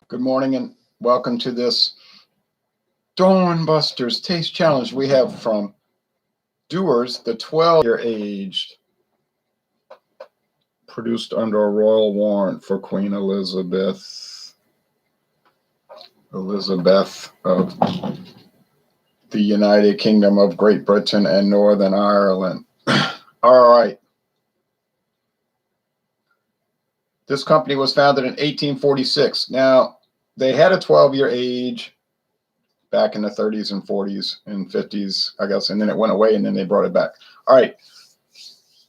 Good morning and welcome to this Dawn Busters Taste Challenge. We have from Dewar's the 12-year aged, produced under a royal warrant for Queen Elizabeth of the United Kingdom of Great Britain and Northern Ireland. All right. This company was founded in 1846. Now, they had a 12-year age back in the 30s and 40s and 50s, I guess, and then it went away and then they brought it back. All right.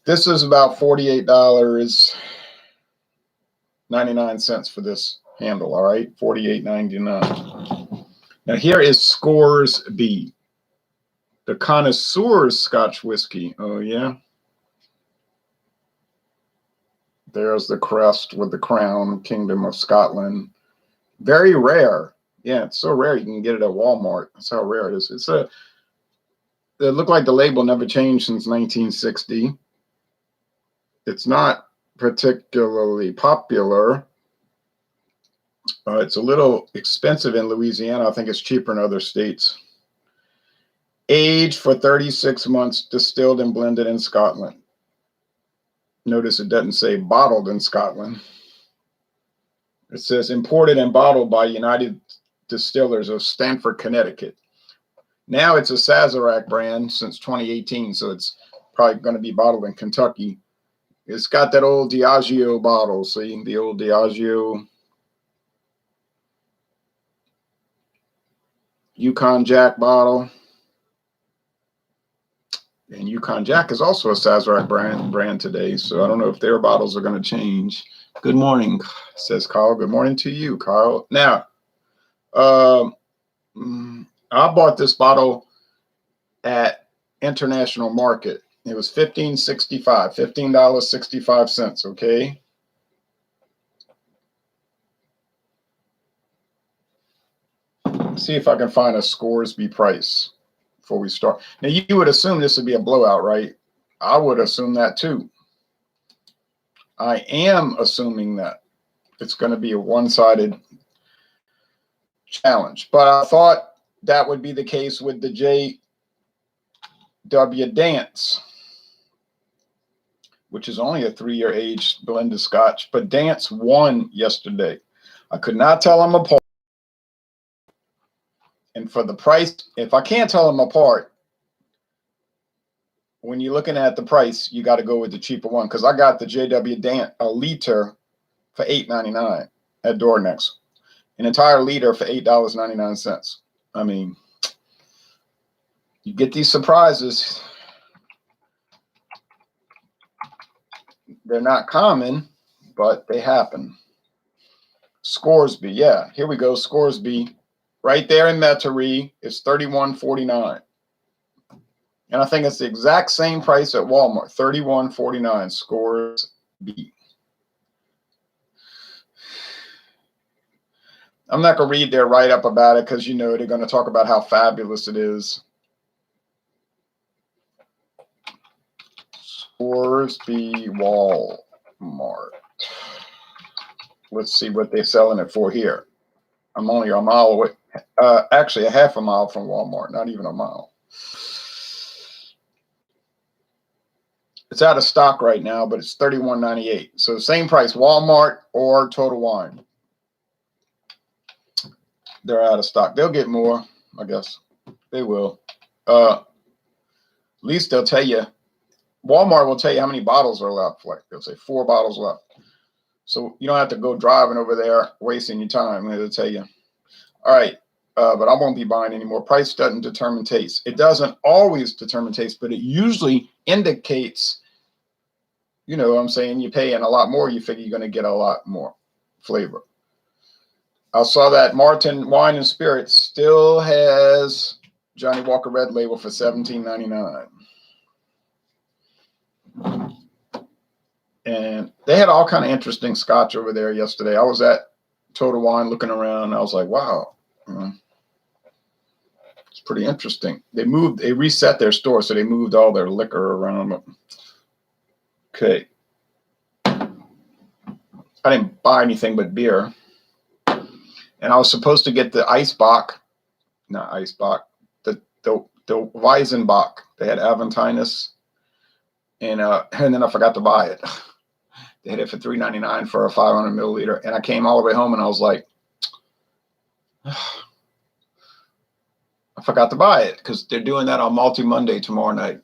This is about $48.99 for this handle, all right? $48.99. Now here is Scoresby, the connoisseur's Scotch whiskey. Oh, yeah. There's the crest with the crown, Kingdom of Scotland. Very rare. Yeah, it's so rare you can get it at Walmart. That's how rare it is. It looked like the label never changed since 1960. It's not particularly popular. It's a little expensive in Louisiana. I think it's cheaper in other states. Aged for 36 months, distilled and blended in Scotland. Notice it doesn't say bottled in Scotland. It says imported and bottled by United Distillers of Stamford, Connecticut. Now it's a Sazerac brand since 2018, so it's probably going to be bottled in Kentucky. It's got that old Diageo bottle. See, the old Diageo Yukon Jack bottle. And Yukon Jack is also a Sazerac brand today, so I don't know if their bottles are going to change. Good morning, says Kyle. Good morning to you, Kyle. Now, I bought this bottle at International Market. It was $15.65, okay? Let's see if I can find a Scoresby price before we start. Now, you would assume this would be a blowout, right? I would assume that too. I am assuming that it's going to be a one-sided challenge, but I thought that would be the case with the J.W. Dance, which is only a 3-year aged blended Scotch, but Dance won yesterday. I could not tell them apart. And for the price, if I can't tell them apart, when you're looking at the price, you got to go with the cheaper one, because I got the J.W. Dance a liter for $8.99 at Dornex. An entire liter for $8.99. I mean, you get these surprises. They're not common, but they happen. Scoresby, yeah, here we go. Scoresby, right there in Metairie, is $31.49. And I think it's the exact same price at Walmart, $31.49. Scoresby. I'm not going to read their write-up about it because, you know, they're going to talk about how fabulous it is. Scoresby Walmart. Let's see what they're selling it for here. I'm only a mile away. Actually, a half a mile from Walmart, not even a mile. It's out of stock right now, but it's $31.98. So same price, Walmart or Total Wine. They're out of stock. They'll get more, I guess. They will. At least they'll tell you. Walmart will tell you how many bottles are left. Like they'll say 4 bottles left. So you don't have to go driving over there, wasting your time. They'll tell you. All right. But I won't be buying anymore. Price doesn't determine taste. It doesn't always determine taste, but it usually indicates, you know what I'm saying, you're paying a lot more. You figure you're going to get a lot more flavor. I saw that Martin Wine and Spirits still has Johnny Walker Red Label for $17.99. And they had all kind of interesting scotch over there yesterday. I was at Total Wine looking around. I was like, wow. It's pretty interesting. They reset their store, so they moved all their liquor around. Okay. I didn't buy anything but beer. And I was supposed to get the Eisbach, not Eisbach, the Weizenbach. They had Aventinus, and then I forgot to buy it. They had it for $3.99 for a 500 milliliter, and I came all the way home and I was like, I forgot to buy it because they're doing that on Multi Monday tomorrow night.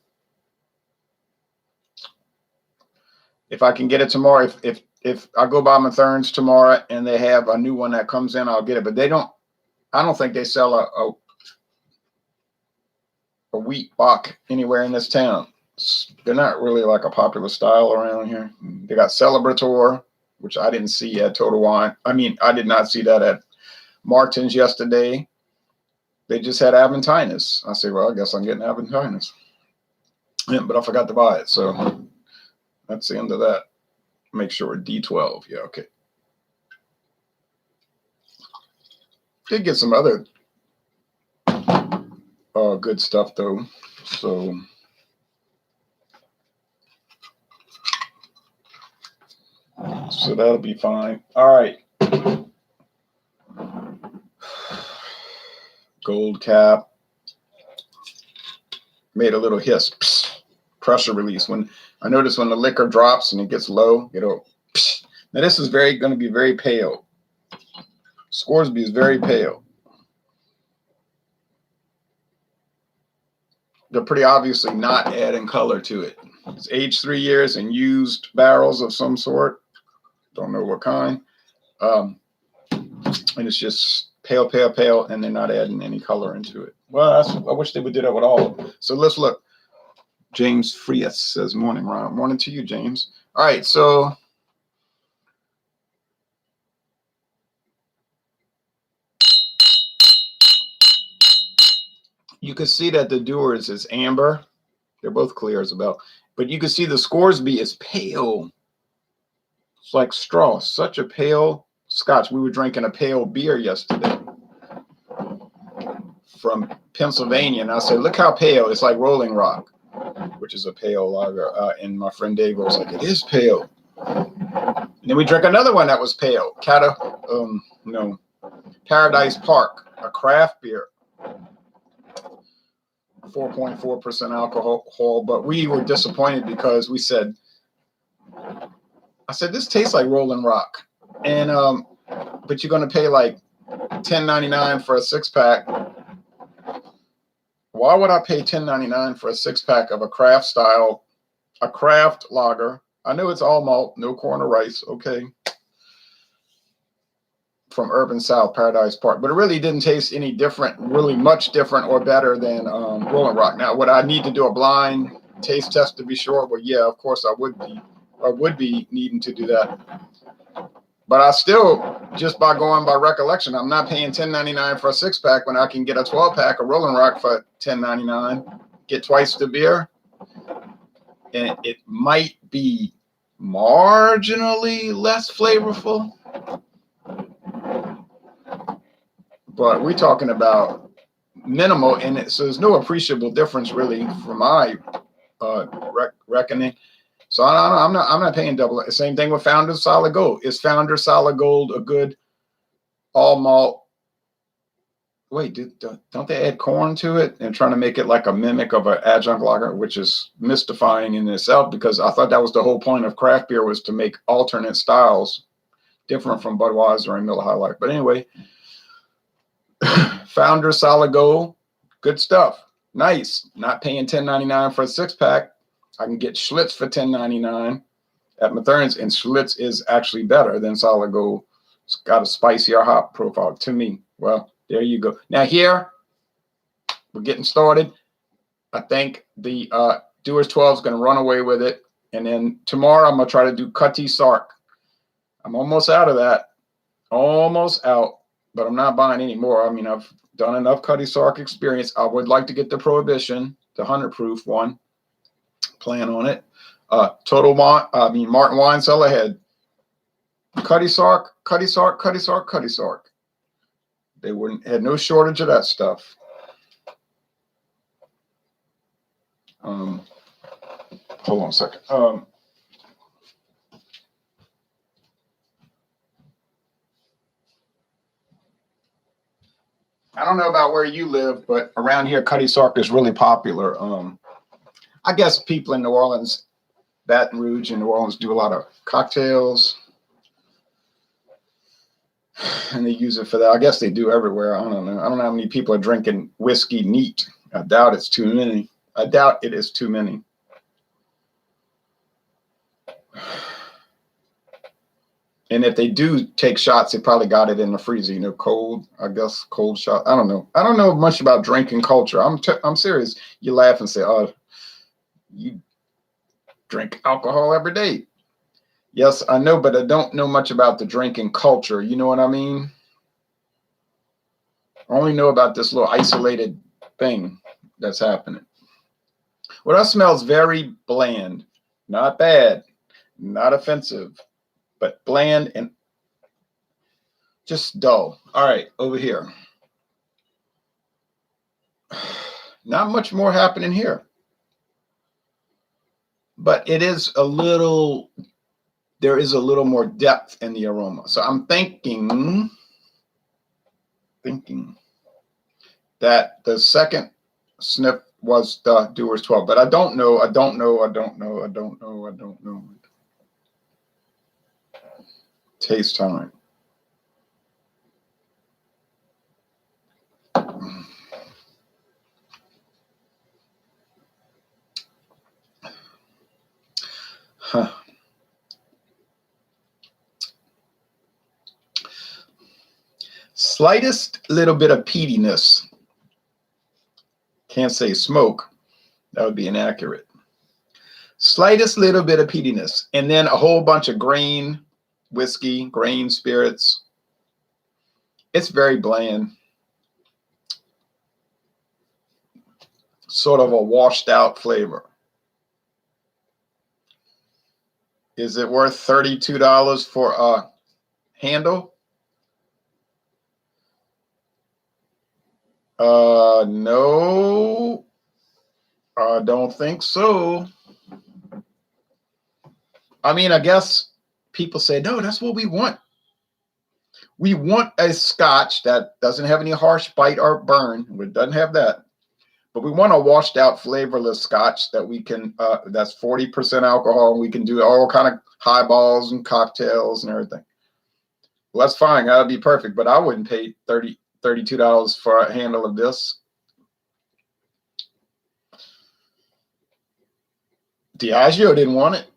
If I can get it tomorrow, if I go by Mathern's tomorrow and they have a new one that comes in, I'll get it. But they don't. I don't think they sell a wheat Bach anywhere in this town. They're not really like a popular style around here. They got Celebrator, which I didn't see at Total Wine. I mean, I did not see that at Martin's yesterday. They just had Aventinus. I say, well, I guess I'm getting Aventinus. Yeah, but I forgot to buy it. So that's the end of that. Make sure D12. Yeah, okay. Did get some other good stuff, though. So that'll be fine. All right. Gold cap. Made a little hiss. Psst, pressure release. When I notice when the liquor drops and it gets low, it'll. Psst. Now this is going to be very pale. Scoresby is very pale. They're pretty obviously not adding color to it. It's aged 3 years and used barrels of some sort. Don't know what kind. And it's just pale, pale, pale, and they're not adding any color into it. Well, I wish they would do that with all of them. So let's look. James Frias says, morning, Ron. Morning to you, James. All right, so you can see that the Dewar's is amber. They're both clear as well. But you can see the Scoresby is pale. It's like straw. Such a pale scotch. We were drinking a pale beer yesterday from Pennsylvania. And I said, look how pale. It's like Rolling Rock, which is a pale lager. And my friend Dave was like, it is pale. And then we drank another one that was pale. Paradise Park, a craft beer. 4.4% alcohol, but we were disappointed because I said, this tastes like Rolling Rock. And, but you're going to pay like $10.99 for a 6-pack. Why would I pay $10.99 for a 6-pack of a craft lager? I know it's all malt, no corn or rice. Okay. From Urban South, Paradise Park, but it really didn't taste any different, really much different or better than Rolling Rock. Now, would I need to do a blind taste test to be sure? Well, yeah, of course I would be needing to do that. But I still, just by going by recollection, I'm not paying $10.99 for a 6-pack when I can get a 12-pack of Rolling Rock for $10.99, get twice the beer, and it might be marginally less flavorful. But we're talking about minimal in it, so there's no appreciable difference really from my reckoning. So I'm not paying double. Same thing with Founders Solid Gold. Is Founders Solid Gold a good all malt? Wait, don't they add corn to it and trying to make it like a mimic of an adjunct lager, which is mystifying in itself, because I thought that was the whole point of craft beer, was to make alternate styles different from Budweiser and Miller High Life. But anyway. Founder Solid Gold, good stuff. Nice. Not paying $10.99 for a 6-pack. I can get Schlitz for $10.99 at Mathern's, and Schlitz is actually better than Solid Gold. It's got a spicier hop profile to me. Well, there you go. Now here, we're getting started. I think the Dewar's 12 is going to run away with it. And then tomorrow I'm going to try to do Cutty Sark. I'm almost out of that. Almost out. But I'm not buying any more. I mean, I've done enough Cutty Sark experience. I would like to get the Prohibition, the 100 proof one. Plan on it. Martin Wine Cellar had Cutty Sark. They had no shortage of that stuff. Hold on a second. I don't know about where you live, but around here, Cutty Sark is really popular. I guess people in New Orleans, Baton Rouge and New Orleans do a lot of cocktails, and they use it for that. I guess they do everywhere. I don't know. I don't know how many people are drinking whiskey neat. I doubt it's too many. I doubt it is too many. And if they do take shots, they probably got it in the freezer, you know, cold, I guess, cold shot. I don't know. I don't know much about drinking culture. I'm serious. You laugh and say, oh, you drink alcohol every day. Yes, I know, but I don't know much about the drinking culture. You know what I mean? I only know about this little isolated thing that's happening. Well, that smells very bland. Not bad, not offensive, but bland and just dull. All right, over here. Not much more happening here. But it is a little, there is a little more depth in the aroma. So I'm thinking that the second sniff was the Dewar's 12, but I don't know. Taste time. Huh. Slightest little bit of peatiness. Can't say smoke. That would be inaccurate. Slightest little bit of peatiness. And then a whole bunch of grain whiskey, grain spirits. It's very bland. Sort of a washed out flavor. Is it worth $32 for a handle? No, I don't think so. I mean, I guess people say, no, that's what we want. We want a scotch that doesn't have any harsh bite or burn. It doesn't have that. But we want a washed out flavorless scotch that we can, that's 40% alcohol. And we can do all kind of highballs and cocktails and everything. Well, that's fine. That'd be perfect. But I wouldn't pay $32 for a handle of this. Diageo didn't want it.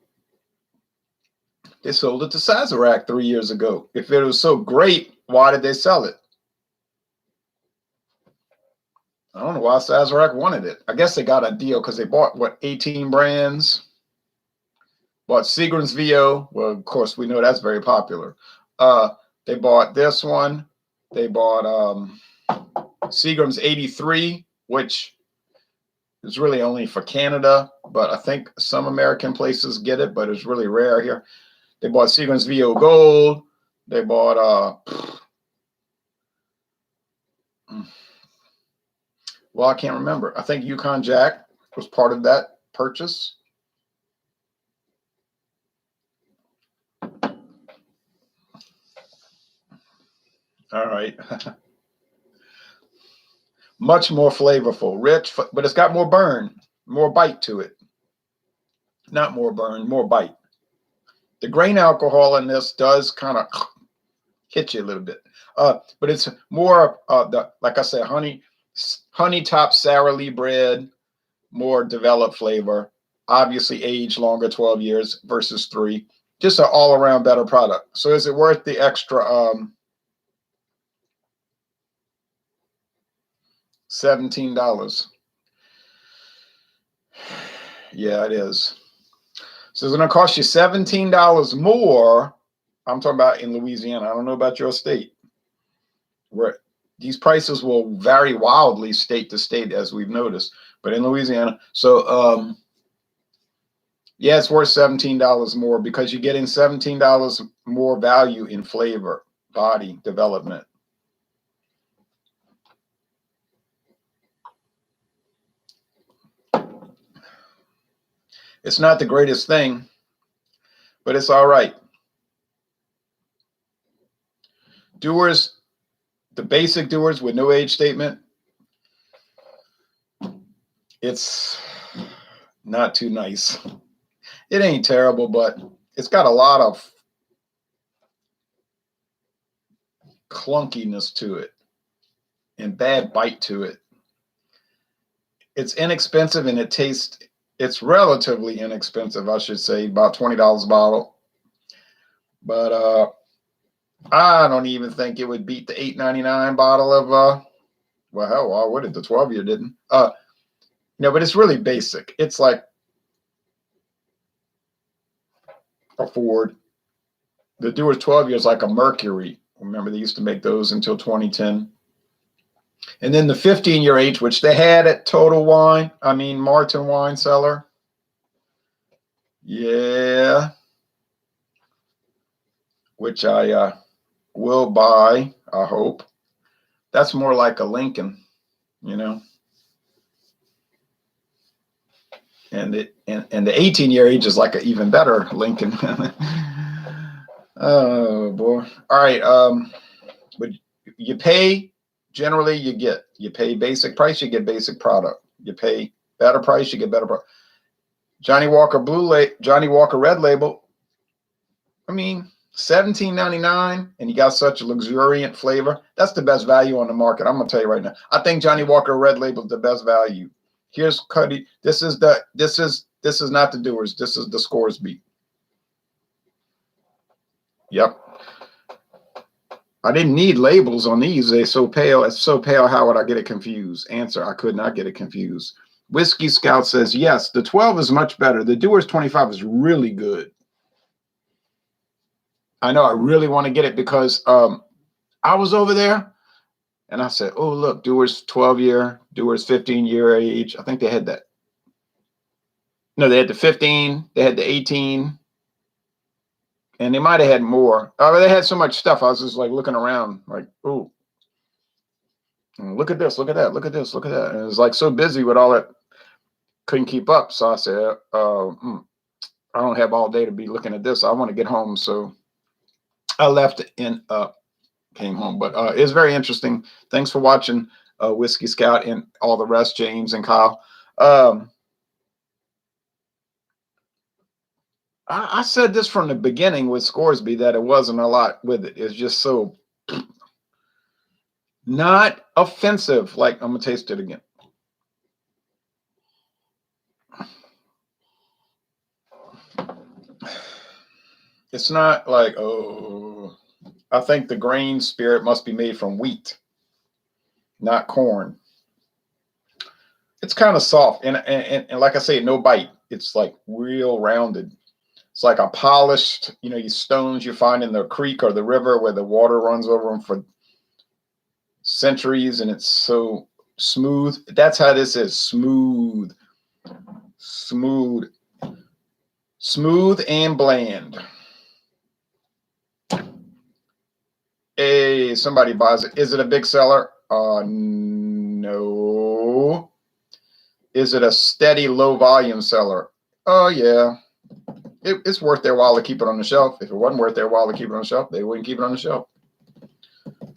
They sold it to Sazerac 3 years ago. If it was so great, why did they sell it? I don't know why Sazerac wanted it. I guess they got a deal because they bought, what, 18 brands? Bought Seagram's VO. Well, of course, we know that's very popular. They bought this one. They bought Seagram's 83, which is really only for Canada, but I think some American places get it, but it's really rare here. They bought Seagram's VO Gold. They bought, well, I can't remember. I think Yukon Jack was part of that purchase. All right. Much more flavorful, rich, but it's got more burn, more bite to it. Not more burn, more bite. The grain alcohol in this does kind of hit you a little bit. But it's more, like I said, honey top Sara Lee bread, more developed flavor, obviously aged longer, 12 years versus 3. Just an all-around better product. So is it worth the extra $17? Yeah, it is. So it's going to cost you $17 more. I'm talking about in Louisiana. I don't know about your state, where these prices will vary wildly state to state, as we've noticed. But in Louisiana, so yeah, it's worth $17 more because you're getting $17 more value in flavor, body, development. It's not the greatest thing, but it's all right. Dewar's the basic Dewars with no age statement, it's not too nice. It ain't terrible, but it's got a lot of clunkiness to it and bad bite to it. It's inexpensive and it tastes, it's relatively inexpensive, I should say, about $20 a bottle. But I don't even think it would beat the $8.99 bottle of well, hell, why would it? The 12-year didn't. No, but it's really basic. It's like a Ford. The Dewar's 12 years like a Mercury. Remember, they used to make those until 2010. And then the 15-year age, which they had at Total Wine, Martin Wine Cellar. Yeah. Which I will buy, I hope. That's more like a Lincoln, you know. And the 18-year age is like an even better Lincoln. Oh boy. All right. But you pay, generally you pay basic price, you get basic product. You pay better price, you get better product. Johnny Walker Johnny Walker Red Label, $17.99, and you got such a luxuriant flavor. That's the best value on the market. I'm gonna tell you right now. I think Johnny Walker Red Label is the best value. Here's Cuddy. This is not the Dewars. This is the Scoresby. Yep. I didn't need labels on these. They're so pale. It's so pale. How would I get it confused? Answer: I could not get it confused. Whiskey Scout says yes. The 12 is much better. The Dewar's 25 is really good. I know I really want to get it because I was over there and I said, oh, look, Dewar's 12-year, Dewar's 15-year age. I think they had that. No, they had the 15, they had the 18, and they might have had more. They had so much stuff. I was just like looking around like, ooh, look at this, look at that, look at this, look at that. And it was like so busy with all that, couldn't keep up. So I said, I don't have all day to be looking at this. I want to get home. So I left and came home. But it's very interesting. Thanks for watching Whiskey Scout and all the rest, James and Kyle. I said this from the beginning with Scoresby that it wasn't a lot with it. It's just so not offensive. Like, I'm going to taste it again. It's not like, oh, I think the grain spirit must be made from wheat, not corn. It's kind of soft. And like I say, no bite. It's like real rounded. It's like a polished, these stones you find in the creek or the river where the water runs over them for centuries, and it's so smooth. That's how this is. Smooth and bland. Hey, somebody buys it. Is it a big seller? No. Is it a steady low volume seller? Oh yeah. It's worth their while to keep it on the shelf. If it wasn't worth their while to keep it on the shelf, they wouldn't keep it on the shelf.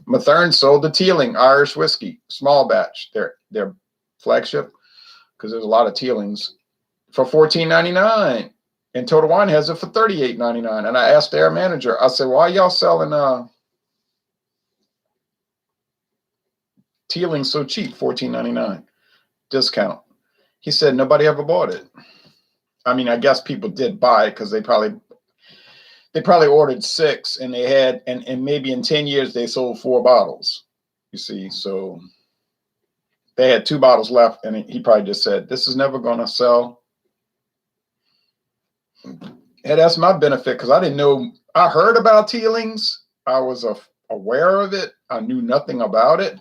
Mathern sold the Teeling Irish whiskey, small batch, their flagship, because there's a lot of Teelings, for $14.99. And Total Wine has it for $38.99. And I asked their manager, I said, why y'all selling Teeling so cheap, $14.99 discount? He said nobody ever bought it. I guess people did buy it because they probably ordered 6, and they had, and maybe in 10 years they sold 4 bottles. You see, so they had 2 bottles left, and he probably just said, this is never going to sell. And that's my benefit, because I didn't know. I heard about Teelings. I was aware of it. I knew nothing about it.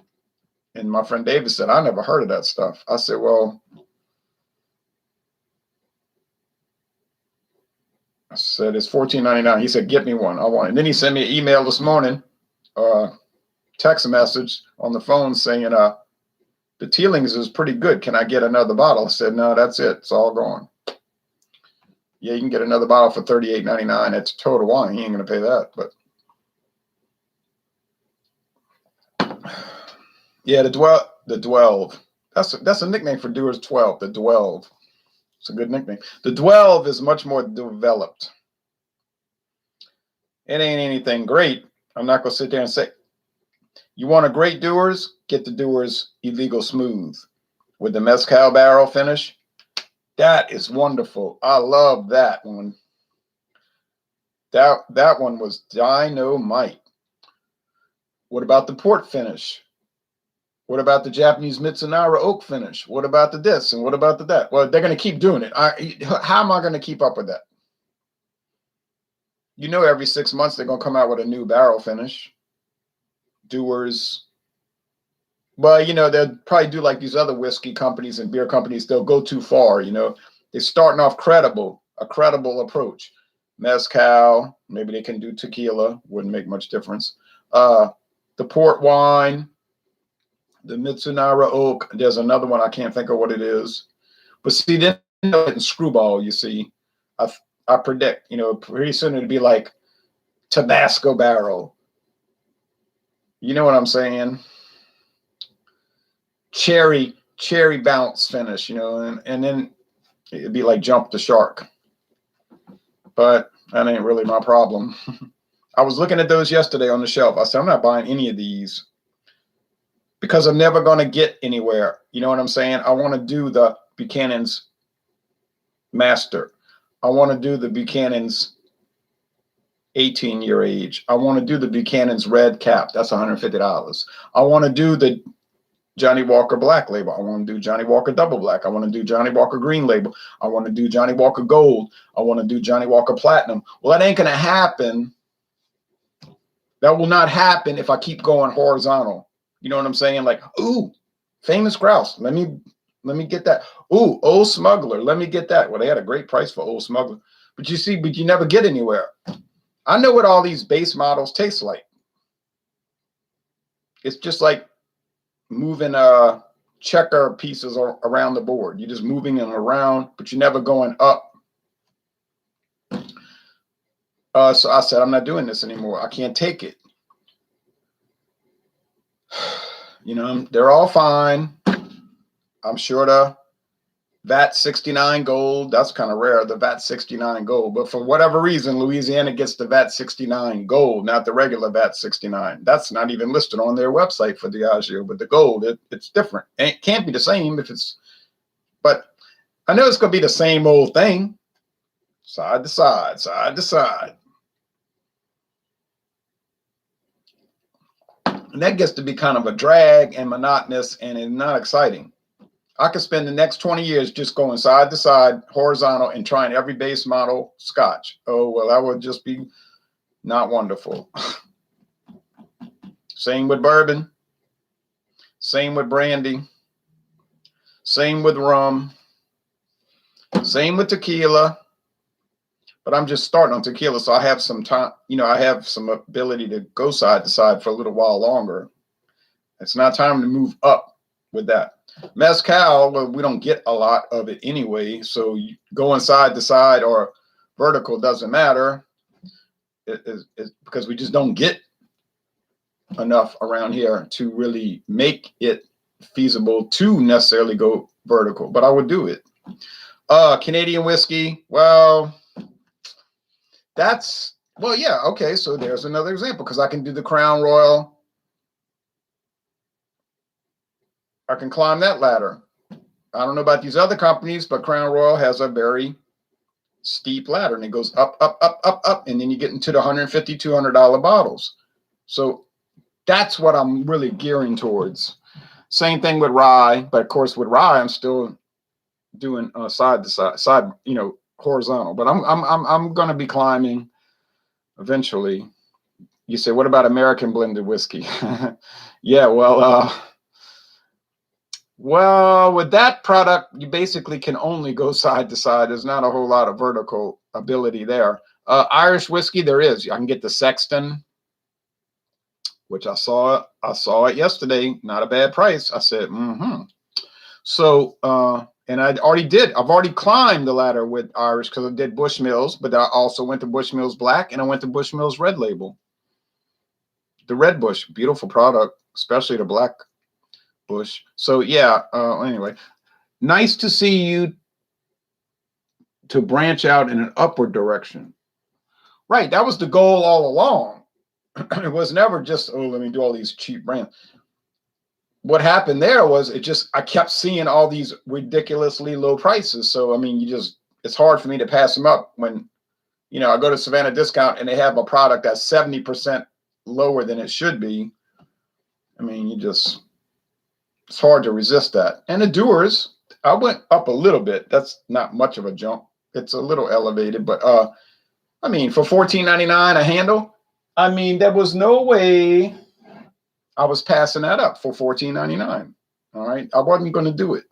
And my friend David said, I never heard of that stuff. I said, well, I said, it's $14.99. He said, get me one. I want it. And then he sent me an email this morning, text message on the phone saying, the Teelings is pretty good. Can I get another bottle? I said, no, that's it. It's all gone. Yeah, you can get another bottle for $38.99 at Total Wine. He ain't going to pay that. But Yeah, the 12. That's a nickname for Dewar's 12, the 12. It's a good nickname. The 12 is much more developed. It ain't anything great. I'm not gonna sit there and say, you want a great Dewar's? Get the Dewar's Illegal Smooth with the mezcal barrel finish. That is wonderful. I love that one. That one was dynamite. What about the port finish? What about the Japanese Mitsunara oak finish? What about the this and what about the that? Well, they're going to keep doing it. How am I going to keep up with that? You know, every 6 months they're going to come out with a new barrel finish. Dewar's. Well, you know, they'll probably do like these other whiskey companies and beer companies. They'll go too far, you know. They're starting off a credible approach. Mezcal, maybe they can do tequila, wouldn't make much difference. The port wine, the Mitsunara oak. There's another one, I can't think of what it is. But see, then in screwball, you see, I predict, you know, pretty soon it'd be like Tabasco barrel. You know what I'm saying? Cherry bounce finish, you know, and then it'd be like jump the shark. But that ain't really my problem. I was looking at those yesterday on the shelf. I said, I'm not buying any of these because I'm never going to get anywhere. You know what I'm saying? I want to do the Buchanan's Master. I want to do the Buchanan's 18-year age. I want to do the Buchanan's Red Cap. That's $150. I want to do the Johnny Walker Black Label. I want to do Johnny Walker Double Black. I want to do Johnny Walker Green Label. I want to do Johnny Walker Gold. I want to do Johnny Walker Platinum. Well, that ain't going to happen. That will not happen if I keep going horizontal. You know what I'm saying? Like, ooh, Famous Grouse. Let me get that. Ooh, Old Smuggler. Let me get that. Well, they had a great price for Old Smuggler. But you see, but you never get anywhere. I know what all these base models taste like. It's just like moving checker pieces around the board. You're just moving them around, but you're never going up. So I said, I'm not doing this anymore. I can't take it. You know, they're all fine. I'm sure the VAT 69 gold, that's kind of rare, the VAT 69 gold. But for whatever reason, Louisiana gets the VAT 69 gold, not the regular VAT 69. That's not even listed on their website for Diageo, but the gold, it's different. And it can't be the same if it's, but I know it's going to be the same old thing. Side to side, side to side. And that gets to be kind of a drag and monotonous, and it's not exciting. I could spend the next 20 years just going side to side, horizontal, and trying every base model scotch. Oh, well, that would just be not wonderful. Same with bourbon. Same with brandy. Same with rum. Same with tequila. But I'm just starting on tequila, so I have some time, you know, I have some ability to go side to side for a little while longer. It's not time to move up with that. Mezcal, well, we don't get a lot of it anyway, so going side to side or vertical doesn't matter. It's because we just don't get enough around here to really make it feasible to necessarily go vertical, but I would do it. Canadian whiskey, well, that's, well, yeah, okay, so there's another example, because I can do the Crown Royal. I can climb that ladder. I don't know about these other companies, but Crown Royal has a very steep ladder, and it goes up, up, up, up, up, and then you get into the $150, $200 bottles. So that's what I'm really gearing towards. Same thing with rye, but of course with rye, I'm still doing side to side, you know, horizontal. But I'm going to be climbing eventually. You say, what about American blended whiskey? Yeah, well, with that product, you basically can only go side to side. There's not a whole lot of vertical ability there. Irish whiskey, there is. I can get the Sexton, which I saw it yesterday. Not a bad price. I said, So, and I've already climbed the ladder with Irish because I did Bushmills, but I also went to Bushmills Black and I went to Bushmills Red Label. The Red Bush, beautiful product, especially the black. Bush. So yeah, anyway, nice to see you to branch out in an upward direction. Right, that was the goal all along. It was never just, oh, let me do all these cheap brands. What happened there was I kept seeing all these ridiculously low prices. So, I mean, it's hard for me to pass them up when, I go to Savannah Discount and they have a product that's 70% lower than it should be. I mean, it's hard to resist that. And the Dewars, I went up a little bit. That's not much of a jump. It's a little elevated, but I mean, for $14.99 a handle, I mean, there was no way I was passing that up for $14.99. All right, I wasn't going to do it.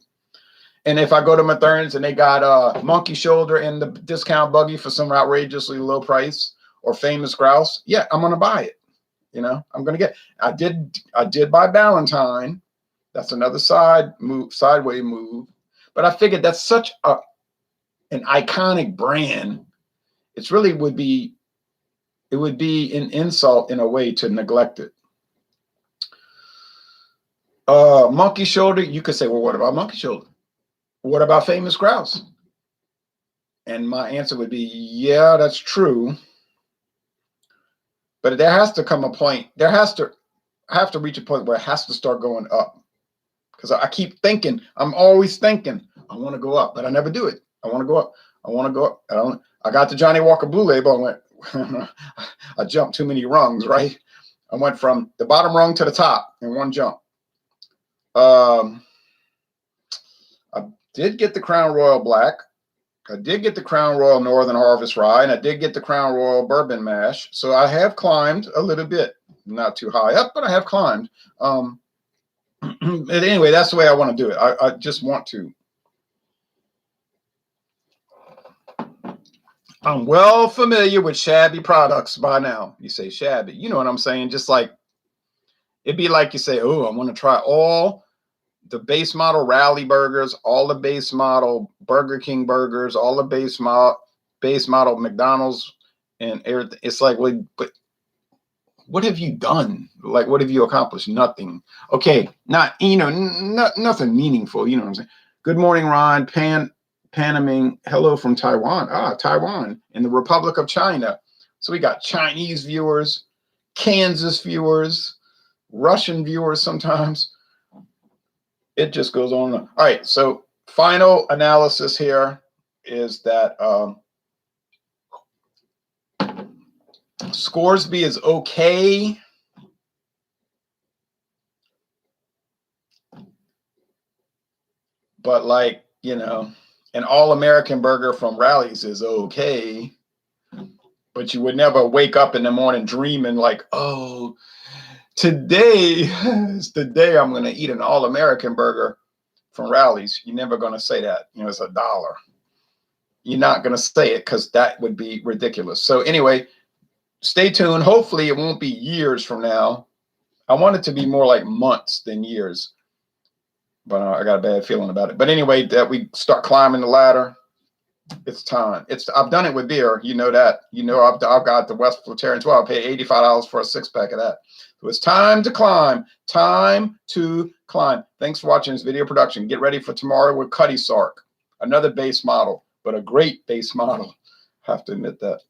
And if I go to Mathern's and they got monkey shoulder in the discount buggy for some outrageously low price, or famous grouse, yeah, I'm going to buy it. I'm going to get. I did buy Ballantine. That's another sideways move. But I figured that's such an iconic brand. It would be an insult in a way to neglect it. Monkey shoulder, you could say, well, what about monkey shoulder? What about famous grouse? And my answer would be, yeah, that's true. But there has to come a point. I have to reach a point where it has to start going up. Because I keep thinking, I'm always thinking, I want to go up, but I never do it. I want to go up. I want to go up. I got the Johnny Walker Blue Label. I went, I jumped too many rungs, right? I went from the bottom rung to the top in one jump. I did get the Crown Royal Black. I did get the Crown Royal Northern Harvest Rye, and I did get the Crown Royal Bourbon Mash. So I have climbed a little bit. Not too high up, but I have climbed. Anyway, that's the way I want to do it. I just want to. I'm well familiar with shabby products by now. You say shabby. You know what I'm saying? Just like, it'd be like you say, oh, I want to try all the base model Rally burgers, all the base model Burger King burgers, all the base model McDonald's and everything. It's like, well, but what have you done? Like, what have you accomplished? Nothing. Okay, nothing meaningful. You know what I'm saying? Good morning, Ron. Panaming. Hello from Taiwan. Taiwan in the Republic of China. So we got Chinese viewers, Kansas viewers, Russian viewers sometimes. It just goes on. All right, so final analysis here is that Scoresby is okay. But like, an all-American burger from Rally's is okay. But you would never wake up in the morning dreaming like, oh, today is the day I'm going to eat an all-American burger from Rally's. You're never going to say that. It's $1. You're not going to say it because that would be ridiculous. So anyway, stay tuned. Hopefully it won't be years from now. I want it to be more like months than years. But I got a bad feeling about it. But anyway, that we start climbing the ladder. It's time. I've done it with beer. You know that. I've got the West Flatiron 12. I paid $85 for a 6-pack of that. So it's time to climb. Time to climb. Thanks for watching this video production. Get ready for tomorrow with Cuddy Sark. Another base model, but a great base model. I have to admit that.